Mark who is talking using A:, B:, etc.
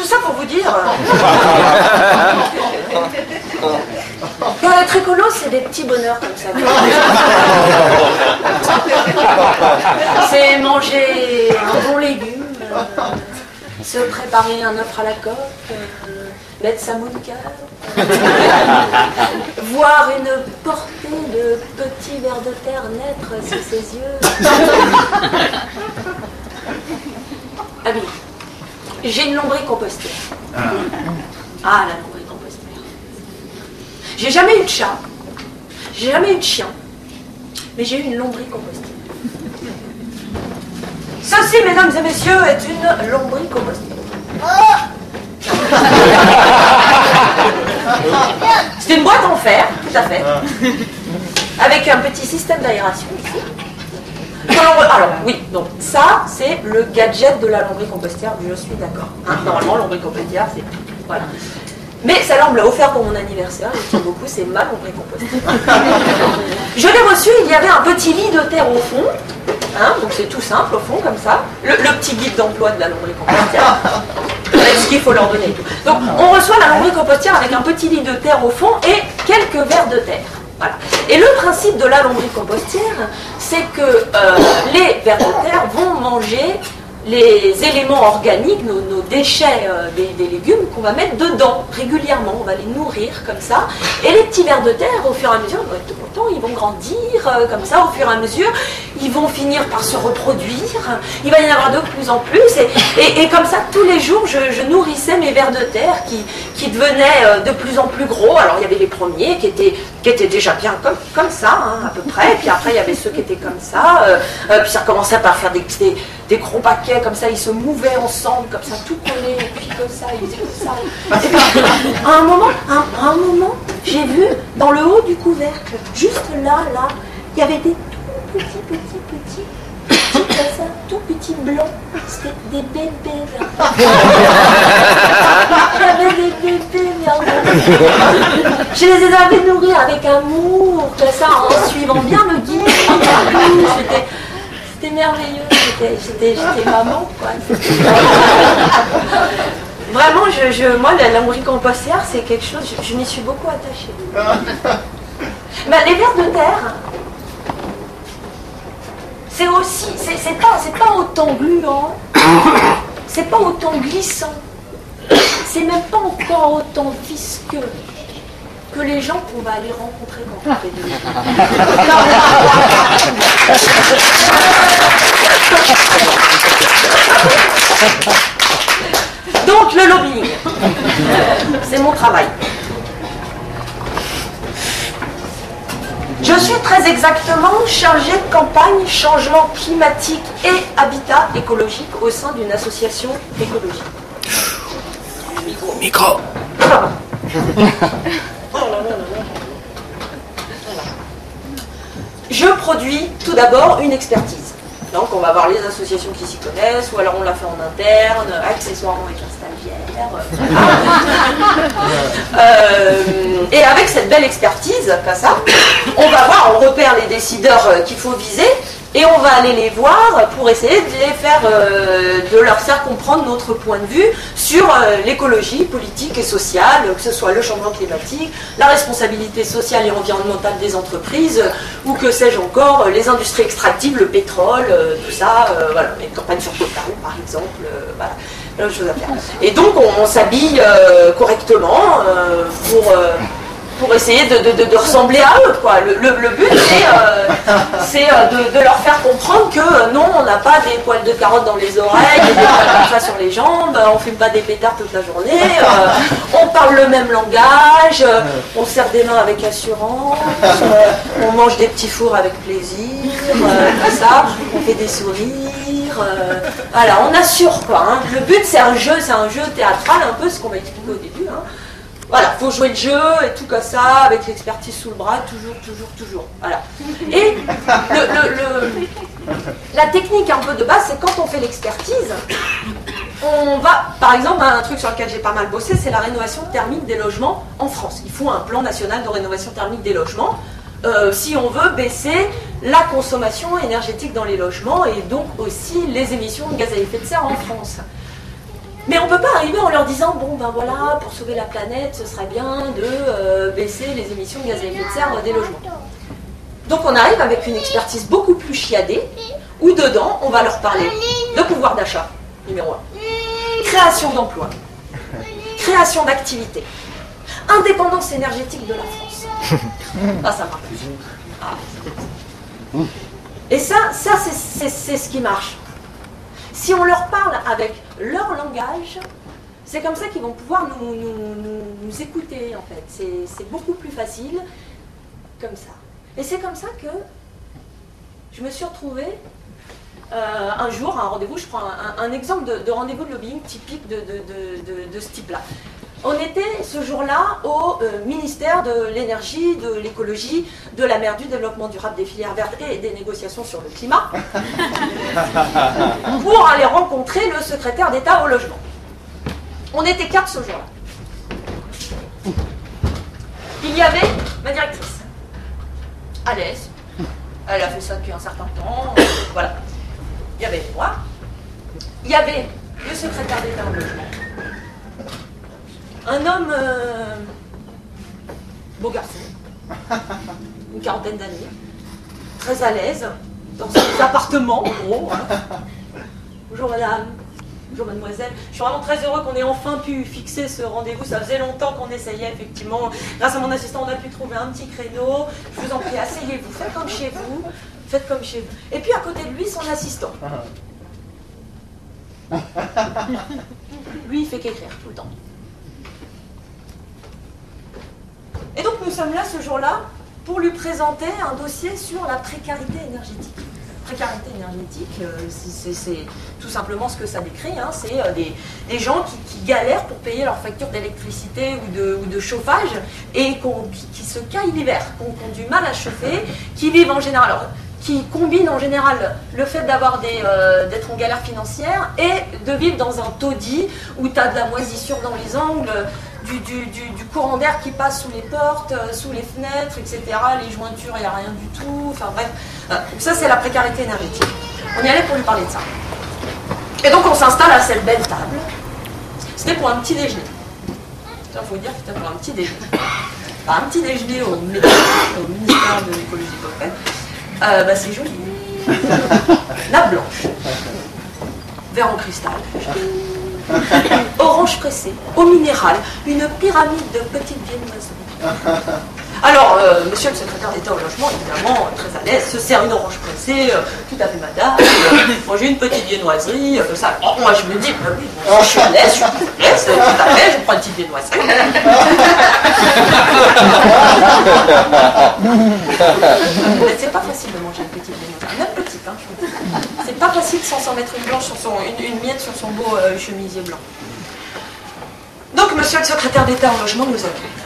A: tout ça pour vous dire être écolo, c'est des petits bonheurs comme ça. C'est manger un bon légume, se préparer un œuf à la coque, mettre sa mouille de cœur, voir une portée de petits vers de terre naître sous ses yeux. Ah oui, j'ai une lombricompostière. Ah, la lombricompostière. J'ai jamais eu de chat, j'ai jamais eu de chien, mais j'ai eu une lombricompostière. Ceci, mesdames et messieurs, est une lombricompostière. C'est une boîte en fer, tout à fait, avec un petit système d'aération ici. Alors oui, donc ça c'est le gadget de la lombricompostière, je suis d'accord. Hein, normalement, lombricompostière, c'est voilà. Mais celle-là, on me l'a offert pour mon anniversaire, je tiens beaucoup, c'est ma lombricompostière. Je l'ai reçu, il y avait un petit lit de terre au fond, hein, donc c'est tout simple au fond, comme ça. Le petit guide d'emploi de la lombricompostière, avec ce qu'il faut leur donner et tout. Donc on reçoit la lombricompostière avec un petit lit de terre au fond et quelques vers de terre. Voilà. Et le principe de la lombricompostière, c'est que les vers de terre vont manger les éléments organiques, nos déchets des légumes qu'on va mettre dedans régulièrement, on va les nourrir comme ça, et les petits vers de terre au fur et à mesure, tout content, ils vont grandir comme ça, au fur et à mesure, ils vont finir par se reproduire, il va y en avoir de plus en plus, et comme ça tous les jours je nourrissais mes vers de terre qui devenaient de plus en plus gros. Alors il y avait les premiers qui étaient déjà bien comme ça, hein, à peu près, puis après il y avait ceux qui étaient comme ça, puis ça commençait par faire des gros paquets comme ça, ils se mouvaient ensemble, comme ça, tout collé, et puis comme ça, ils faisaient comme ça. Et puis, à un moment, j'ai vu dans le haut du couvercle, juste là, il y avait des tout petits, comme ça, tout petits blancs, c'était des bébés. J'avais des bébés, merde. Je les avais nourris avec amour, comme ça, en suivant bien le guide. C'était merveilleux, j'étais maman, quoi. Vraiment, moi, la lombricompostière, c'est quelque chose, je m'y suis beaucoup attachée. Les vers de terre, c'est aussi, c'est pas autant gluant, c'est pas autant glissant, c'est même pas encore autant visqueux que les gens qu'on va aller rencontrer quand on fait du Donc le lobbying, c'est mon travail. Je suis très exactement chargée de campagne changement climatique et habitat écologique au sein d'une association écologique.
B: Micro.
A: Je produis tout d'abord une expertise. Donc on va voir les associations qui s'y connaissent, ou alors on l'a fait en interne, accessoirement avec un stagiaire. Et avec cette belle expertise, comme ça, on va voir, on repère les décideurs qu'il faut viser, et on va aller les voir pour essayer de les faire, de leur faire comprendre notre point de vue sur l'écologie politique et sociale, que ce soit le changement climatique, la responsabilité sociale et environnementale des entreprises, ou que sais-je encore, les industries extractives, le pétrole, tout ça, voilà, une campagne sur Total par exemple, voilà, plein de choses à faire. Et donc on s'habille correctement pour essayer de ressembler à eux, quoi. Le but, c'est de leur faire comprendre que non, on n'a pas des poils de carotte dans les oreilles, des poils comme ça sur les jambes, on ne fume pas des pétards toute la journée, on parle le même langage, on serre des mains avec assurance, on mange des petits fours avec plaisir, tout ça, on fait des sourires, voilà, on assure, quoi. Hein. Le but, c'est un jeu théâtral, un peu ce qu'on m'a expliqué au début, hein. Voilà, il faut jouer le jeu et tout comme ça, avec l'expertise sous le bras, toujours. Voilà. Et la technique un peu de base, c'est quand on fait l'expertise, on va, par exemple, un truc sur lequel j'ai pas mal bossé, c'est la rénovation thermique des logements en France. Il faut un plan national de rénovation thermique des logements, si on veut baisser la consommation énergétique dans les logements et donc aussi les émissions de gaz à effet de serre en France. Mais on ne peut pas arriver en leur disant, bon ben voilà, pour sauver la planète, ce serait bien de baisser les émissions de gaz à effet de serre des logements. Donc on arrive avec une expertise beaucoup plus chiadée, où dedans, on va leur parler de pouvoir d'achat, numéro 1, création d'emplois, création d'activités, indépendance énergétique de la France. Ah, ça marche. Ah. Et ça c'est ce qui marche. Si on leur parle avec leur langage, c'est comme ça qu'ils vont pouvoir nous écouter, en fait. C'est beaucoup plus facile comme ça. Et c'est comme ça que je me suis retrouvée un jour à un rendez-vous. Je prends un exemple de rendez-vous de lobbying typique de ce type-là. On était ce jour-là au ministère de l'énergie, de l'écologie, de la mer, du développement durable, des filières vertes et des négociations sur le climat pour aller rencontrer le secrétaire d'État au logement. On était 4 ce jour-là. Il y avait ma directrice, à l'aise, elle a fait ça depuis un certain temps, voilà. Il y avait moi, il y avait le secrétaire d'État au logement, un homme, beau garçon, une quarantaine d'années, très à l'aise, dans ses appartements, en gros. Hein. Bonjour madame, bonjour mademoiselle. Je suis vraiment très heureux qu'on ait enfin pu fixer ce rendez-vous. Ça faisait longtemps qu'on essayait, effectivement. Grâce à mon assistant, on a pu trouver un petit créneau. Je vous en prie, asseyez-vous, faites comme chez vous. Faites comme chez vous. Et puis à côté de lui, son assistant. Lui, il fait qu'écrire tout le temps. Et donc nous sommes là ce jour-là pour lui présenter un dossier sur la précarité énergétique. Précarité énergétique, c'est tout simplement ce que ça décrit, hein, c'est des gens qui galèrent pour payer leur facture d'électricité ou de chauffage et qui se caillent l'hiver, qui ont du mal à chauffer, qui vivent en général, alors, qui combinent en général le fait d'être en galère financière et de vivre dans un taudis où tu as de la moisissure dans les angles, du courant d'air qui passe sous les portes, sous les fenêtres, etc. Les jointures, il n'y a rien du tout. Enfin bref, donc ça c'est la précarité énergétique. On y allait pour lui parler de ça. Et donc on s'installe à cette belle table. C'était pour un petit déjeuner. Il faut dire que c'était pour un petit déjeuner. Pas un petit déjeuner au ministère de l'écologie bah c'est joli. La blanche. Verre en cristal. Orange pressé, au minéral, une pyramide de petites viennoiseries. Alors, monsieur le secrétaire d'État au logement, évidemment, très à l'aise, se sert une orange pressée, tout à fait madame. Moi j'ai une petite viennoiserie, ça. Oh, moi je me dis, oui, je suis à l'aise, tout à fait, je prends une petite viennoiserie. C'est pas facile de manger une petite viennoiserie, même petite, hein, je vous dis. C'est pas facile sans s'en mettre une blanche sur une miette sur son beau chemisier blanc. Donc, monsieur le secrétaire d'État au logement nous a dit.